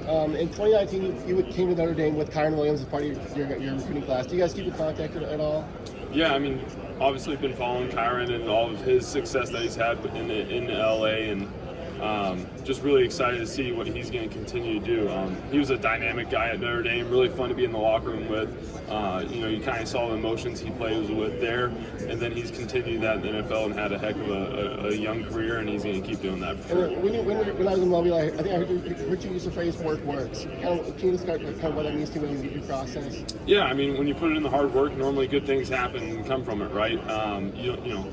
In 2019, you came to Notre Dame with Kyren Williams as part of your recruiting class. Do you guys keep in contact at all? Yeah, I mean, obviously been following Kyren and all of his success that he's had in LA, and just really excited to see what he's going to continue to do. He was a dynamic guy at Notre Dame, really fun to be in the locker room with. You kind of saw the emotions he plays with there, and then he's continued that in the NFL and had a heck of a young career, and he's going to keep doing that for sure. When I was in Mobile, I think I heard you use the phrase "work works." Can you describe kind of what that means to you when you process? Yeah, I mean, when you put in the hard work, normally good things happen and come from it, right?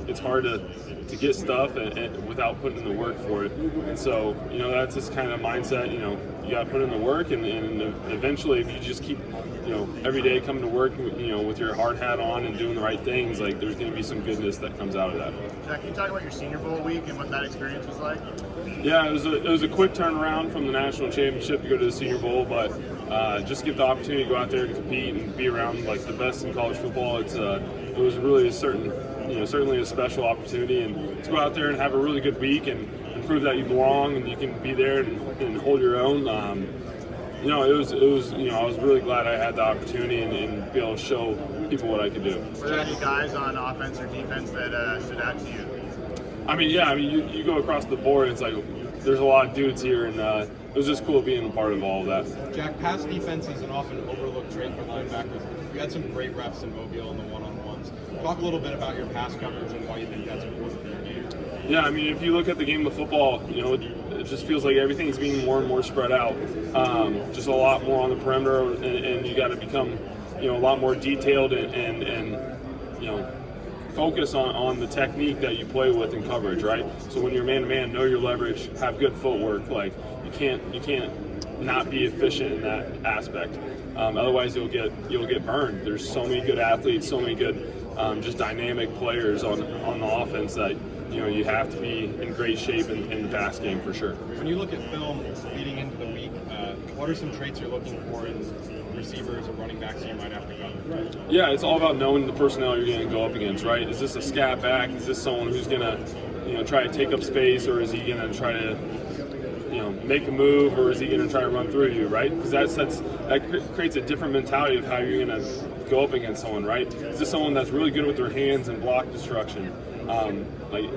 It's hard to get stuff and without putting in the work for it. And so, that's this kind of mindset, you got to put in the work, and eventually if you just keep, every day coming to work, with your hard hat on and doing the right things, like there's going to be some goodness that comes out of that. Jack, can you talk about your Senior Bowl week and what that experience was like? Yeah, it was a quick turnaround from the national championship to go to the Senior Bowl, but just get the opportunity to go out there and compete and be around like the best in college football. It was really certainly a special opportunity, and to go out there and have a really good week and prove that you belong and you can be there and hold your own. It was I was really glad I had the opportunity and be able to show people what I could do. Were there any guys on offense or defense that stood out to you? You go across the board, it's like there's a lot of dudes here, and it was just cool being a part of all of that. Jack, pass defense is an often overlooked trait for linebackers. You had some great reps in Mobile in the one-on-ones. Talk a little bit about your pass coverage and why you think that's important for your game. Yeah, if you look at the game of football, it just feels like everything's being more and more spread out. Just a lot more on the perimeter, and you got to become, a lot more detailed and focus on the technique that you play with in coverage, right? So when you're man-to-man, know your leverage, have good footwork. Like you can't not be efficient in that aspect. Otherwise, you'll get burned. There's so many good athletes, so many good just dynamic players on the offense that you have to be in great shape in the pass game for sure. When you look at film leading into the week, what are some traits you're looking for in receivers or running backs you might have to cover? Yeah, it's all about knowing the personnel you're going to go up against, right? Is this a scat back? Is this someone who's going to try to take up space, or is he going to try to make a move, or is he going to try to run through you, right? Because that creates a different mentality of how you're going to go up against someone, right? Is this someone that's really good with their hands and block destruction?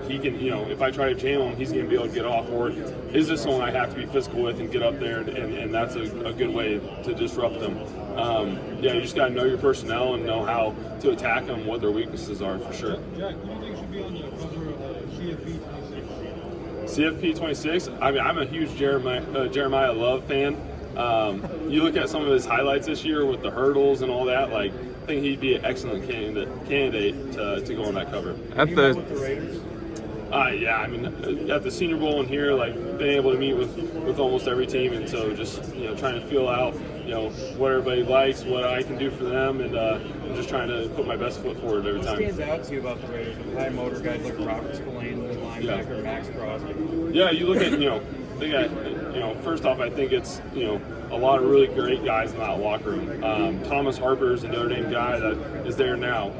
He can, if I try to jam him, he's going to be able to get off. Or is this someone I have to be physical with and get up there, and that's a good way to disrupt them. You just got to know your personnel and know how to attack them, what their weaknesses are for sure. Jack, who do you think should be on the cover of CFP 26? CFP 26? I'm a huge Jeremiah Love fan. You look at some of his highlights this year with the hurdles and all that, I think he'd be an excellent candidate to go on that cover. At the Raiders? At the Senior Bowl and here, being able to meet with almost every team, and so just trying to feel out what everybody likes, what I can do for them, and just trying to put my best foot forward every time. What stands out to you about the Raiders with high motor guys like Robert Spillane, the linebacker, Max Crosby? Yeah, you look at they got first off, I think it's a lot of really great guys in that locker room. Thomas Harper's a Notre Dame guy that is there now.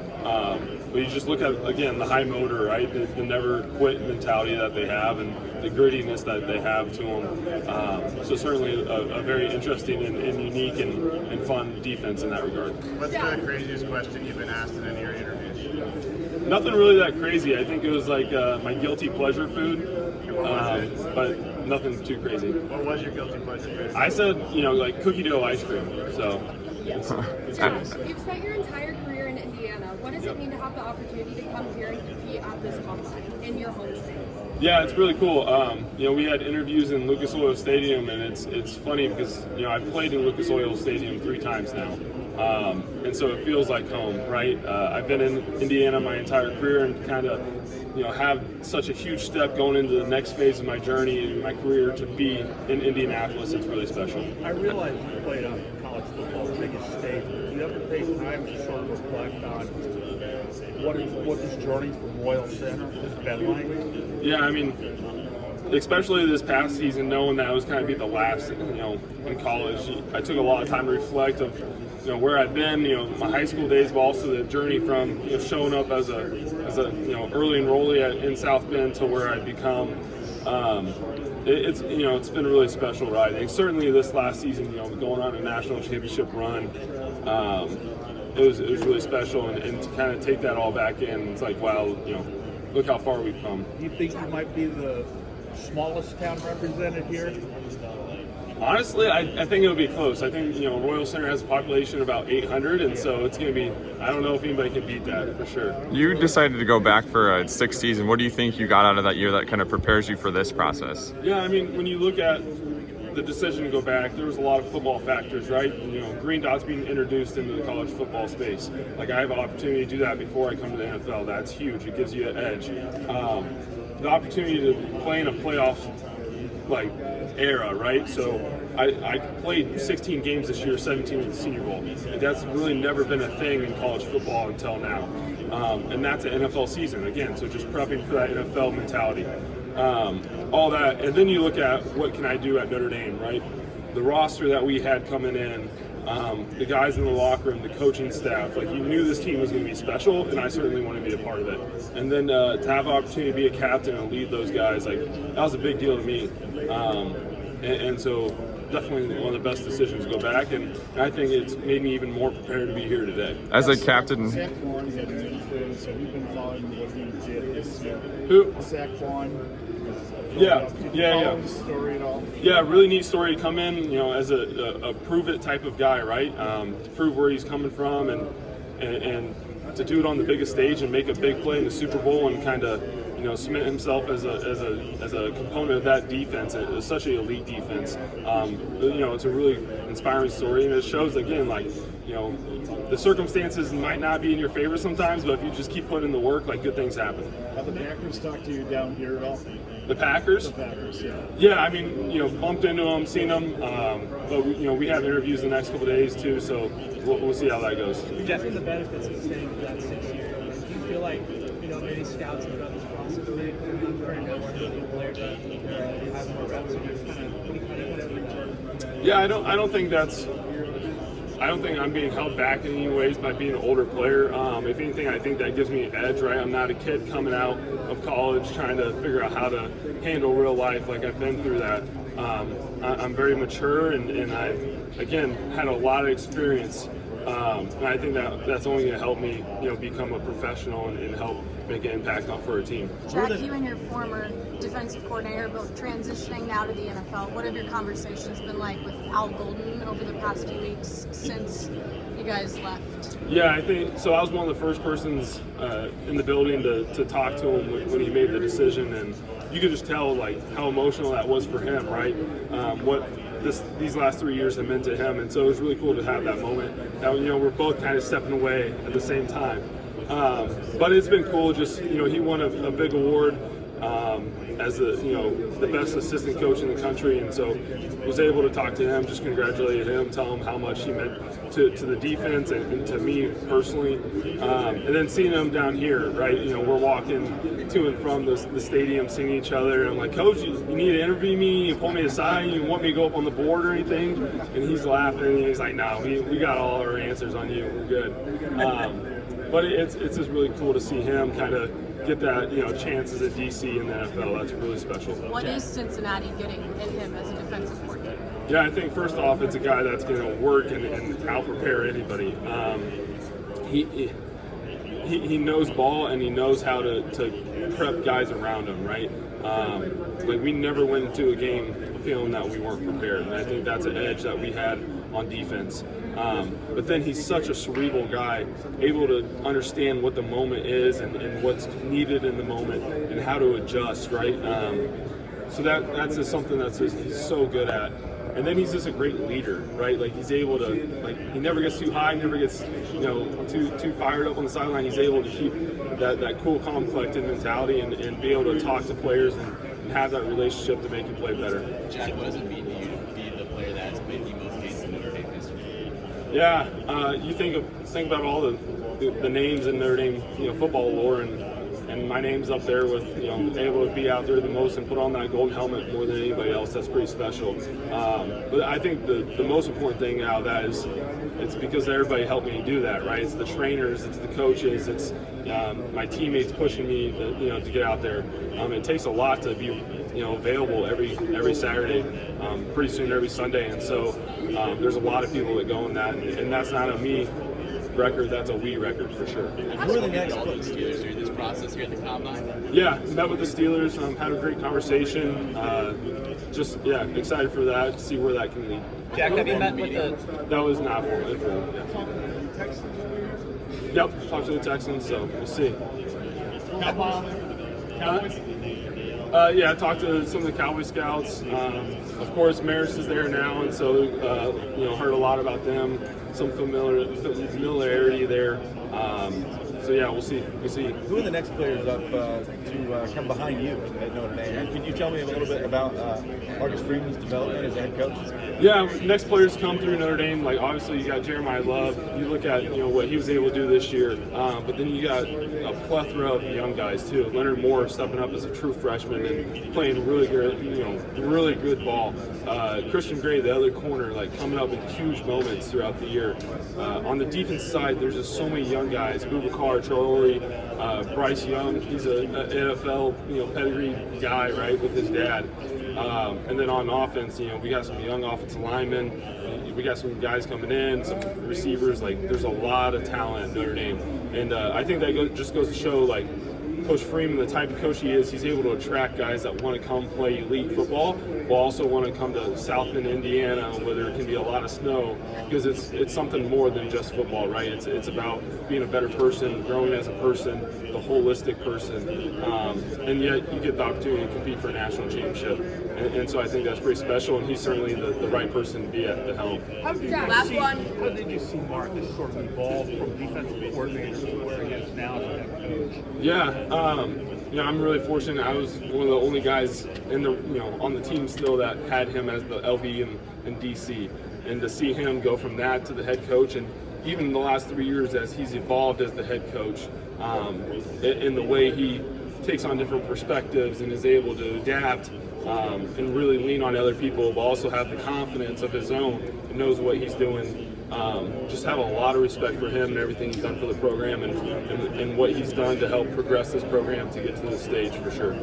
But you just look at, again, the high motor, right? The never quit mentality that they have and the grittiness that they have to them. So certainly a very interesting and unique and fun defense in that regard. What's the craziest question you've been asked in any of your interviews? Nothing really that crazy. I think it was my guilty pleasure food, but nothing too crazy. What was your guilty pleasure food? I said, cookie dough ice cream. So it's good. You've spent your entire career in Indiana. What does it mean to have the opportunity to come here and compete at this combine in your home state? Yeah, it's really cool. We had interviews in Lucas Oil Stadium, and it's funny because I've played in Lucas Oil Stadium 3 times now, and so it feels like home, right? I've been in Indiana my entire career, and kind of have such a huge step going into the next phase of my journey and my career to be in Indianapolis. It's really special. I realize you played on college football's biggest stage. Do you ever take time to sort of reflect on what this journey from Royal Center has been like? Yeah, especially this past season, knowing that it was kind of be the last, in college, I took a lot of time to reflect of, where I've been, my high school days, but also the journey from, showing up as a early enrollee in South Bend to where I'd become. it's it's been a really special ride. And certainly this last season, going on a national championship run, it was really special, and to kind of take that all back in, it's like, wow, look how far we've come. Do you think you might be the smallest town represented here? Honestly, I think it'll be close. I think Royal Center has a population of about 800, and so it's going to be. I don't know if anybody can beat that for sure. You decided to go back for a sixth season. What do you think you got out of that year that kind of prepares you for this process? Yeah, I mean, when you look at the decision to go back, there was a lot of football factors, right? Green dots being introduced into the college football space. Like, I have an opportunity to do that before I come to the NFL. That's huge. It gives you an edge. The opportunity to play in a playoff era, right? So I played 16 games this year, 17 with the Senior Bowl. And that's really never been a thing in college football until now. And that's an NFL season, again, so just prepping for that NFL mentality. All that, and then you look at what can I do at Notre Dame, right? The roster that we had coming in, the guys in the locker room, the coaching staff, you knew this team was going to be special, and I certainly want to be a part of it. And then to have an opportunity to be a captain and lead those guys, that was a big deal to me. And so definitely one of the best decisions to go back, and I think it's made me even more prepared to be here today. As a captain, Saquon had an influence, so we've been following what he did this year. Who? Saquon. Yeah. The story at all? Yeah, really neat story to come in, as a prove it type of guy, right? To prove where he's coming from and to do it on the biggest stage and make a big play in the Super Bowl and kind of cement himself as a component of that defense. It's such an elite defense. It's a really inspiring story, and it shows again, the circumstances might not be in your favor sometimes, but if you just keep putting in the work, good things happen. Have the Packers talked to you down here at all? The Packers? The Packers, yeah. Yeah, I mean, bumped into them, seen them, but we have interviews the next couple of days too, so we'll see how that goes. Definitely the benefits of staying for that 6 years. Do you feel like many scouts throughout this process may come for a network player to have more reps and just kind of Yeah, I don't think I'm being held back in any ways by being an older player. If anything, I think that gives me an edge, right? I'm not a kid coming out of college trying to figure out how to handle real life. I've been through that. I'm very mature, and I've, again, had a lot of experience. And I think that's only going to help me, become a professional and help make an impact for a team. Jack, you and your former defensive coordinator both transitioning now to the NFL. What have your conversations been like with Al Golden over the past few weeks since you guys left? Yeah, I think so. I was one of the first persons in the building to talk to him when he made the decision, and you could just tell how emotional that was for him, right? What these last 3 years have meant to him, and so it was really cool to have that moment. Now, we're both kind of stepping away at the same time, but it's been cool. Just he won a big award as the best assistant coach in the country, and so was able to talk to him, just congratulate him, tell him how much he meant to the defense and to me personally, and then seeing him down here, right? We're walking to and from the stadium, seeing each other, and I'm like, Coach, you need to interview me, you pull me aside, you want me to go up on the board or anything? And he's laughing, and he's like, no, we got all our answers on you, we're good. But it's just really cool to see him kind of get that chance as a DC in the NFL. That's really special. What is Cincinnati getting in him as a defensive coordinator? Yeah, I think first off, it's a guy that's going to work and out-prepare anybody. He knows ball, and he knows how to prep guys around him, right? We never went into a game feeling that we weren't prepared, and I think that's an edge that we had on defense. But then he's such a cerebral guy, able to understand what the moment is and what's needed in the moment and how to adjust, right? So that's just something he's so good at. And then he's just a great leader, right? He's able to, he never gets too high, never gets, too fired up on the sideline. He's able to keep that cool, calm, collected mentality and be able to talk to players and have that relationship to make you play better. Jack, what does it mean to you to be the player that has played the most games in Notre Dame history? Yeah, you think about all the names in Notre Dame, football lore, and my name's up there with, able to be out there the most and put on that gold helmet more than anybody else. That's pretty special. But I think the most important thing out of that is it's because everybody helped me do that, right? It's the trainers, it's the coaches, it's my teammates pushing me, to get out there. It takes a lot to be available every Saturday, pretty soon every Sunday, and so there's a lot of people that go in that, and that's not a me record, that's a we record for sure. Who are the next Steelers during this process here at the Combine? Yeah, met with the Steelers, had a great conversation. Just excited for that, see where that can lead. Jack, have you met with the? That was not informal. Yep, talked to the Texans, so we'll see. I talked to some of the Cowboy scouts. Of course, Marist is there now, and so heard a lot about them. Some familiarity there. We'll see. Who are the next players up to come behind you at Notre Dame? And can you tell me a little bit about Marcus Freeman's development as a head coach? Yeah, next players come through Notre Dame. Like obviously, you got Jeremiah Love. You look at what he was able to do this year, but then you got a plethora of young guys too. Leonard Moore stepping up as a true freshman and playing really good ball. Christian Gray, the other corner, coming up in huge moments throughout the year. On the defense side, there's just so many young guys. Boubacar Traore, Bryce Young, he's an NFL pedigree guy, right, with his dad. And then on offense, we got some young offensive linemen. We got some guys coming in, some receivers. There's a lot of talent at Notre Dame, and I think that just goes to show, Coach Freeman, the type of coach he is, he's able to attract guys that want to come play elite football, will also want to come to South Bend, Indiana, where there can be a lot of snow, because it's something more than just football, right? It's about being a better person, growing as a person, the holistic person, and yet you get the opportunity to compete for a national championship, and so I think that's pretty special, and he's certainly the right person to be at the helm. How did you see Marcus sort of evolve from defensive coordinator to where he is now as a head coach? Yeah. I'm really fortunate. I was one of the only guys in on the team still that had him as the LB in DC, and to see him go from that to the head coach, and even in the last 3 years as he's evolved as the head coach, in the way he takes on different perspectives and is able to adapt and really lean on other people, but also have the confidence of his own and knows what he's doing. Just have a lot of respect for him and everything he's done for the program and what he's done to help progress this program to get to this stage for sure.